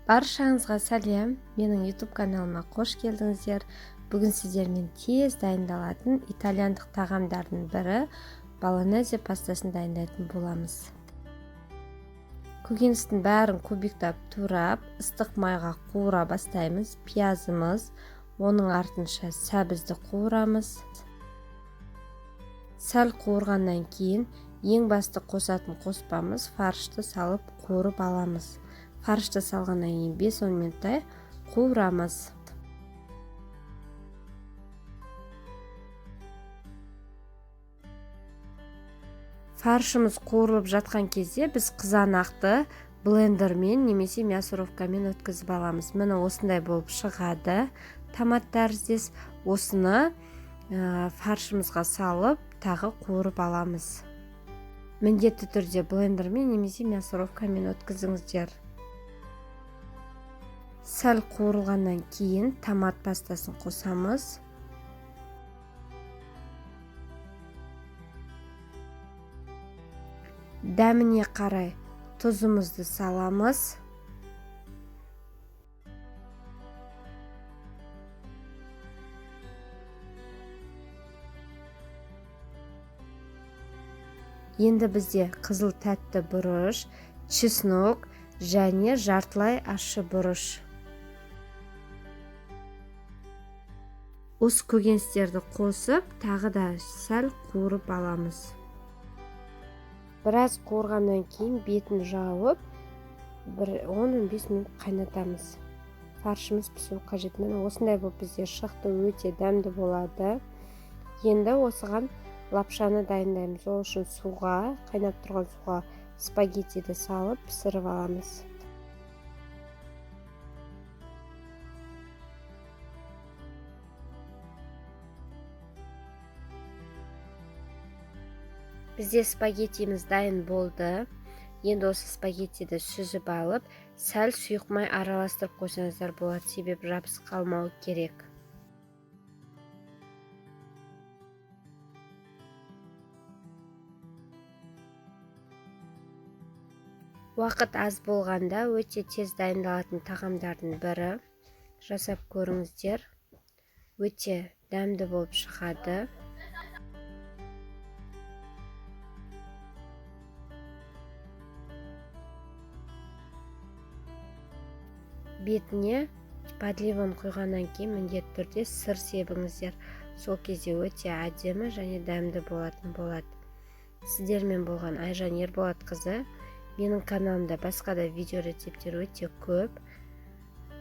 Баршаңызға сәлем, менің YouTube каналыма қош келдіңіздер. Бүгін сіздермен тез дайындалатын итальяндық тағамдардың бірі болонезе пастасын дайындайтын боламыз. Көкөністің бәрін кубиктап турап, ыстық майға қуыра бастаймыз. Пиязымыз, оның артынша сәбізді қуырамыз. Сәл қуырғаннан кейін ең басты қосатын қоспамыз фаршты салып қуырып аламыз. Фаршты салғаннан кейін 5-10 минуттай қуырамыз. Фаршымыз қуырылып жатқан кезде біз қызанақты блендермен немесе мясорубкамен өткізіп аламыз. Міне осындай болып шығады. Томат тәріздес. Осыны фаршымызға салып, тағы қуырып аламыз. Міндетті түрде блендермен немесе мясорубкамен өткізіңіздер. Сәл қуырылғаннан кейін томат пастасын қосамыз. Дәміне қарай тұзымызды саламыз. Енді бізде қызыл тәтті бұрыш, чеснок және жартылай ащы бұрыш. Осы көкөністерді қосып, тағы да сәл қуырып аламыз. Біраз қуырғаннан кейін бетін жауып, 10-15 минут қайнатамыз. Фаршымыз пісуі қажет. Міне осындай болып бізде шықты, өте дәмді болады. Енді осыған лапшаны дайындаймыз. Ол үшін суға, қайнап тұрған суға спагеттиді салып пісіріп аламыз. Бізде спагеттиміз дайын болды. Енді осы спагеттиді сүзіп алып, сәл сұйық май араластырып қойсаңыздар болады, себебі жабысып қалмауы керек. Уақыт аз болғанда өте тез дайындалатын тағамдардың бірі. Жасап көріңіздер. Өте дәмді болып шығады. Бетіне подливаны қойғаннан кейін міндетті түрде сыр себіңіздер. Сол кезде өте әдемі және дәмді болатын болады. Сіздермен болған Айжан Ерболатқызы. Менің каналымда басқа да видео рецептер өте көп.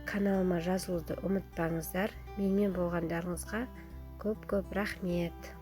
Каналыма жазылуды ұмытпаңыздар. Менімен болғандарыңызға көп рахмет.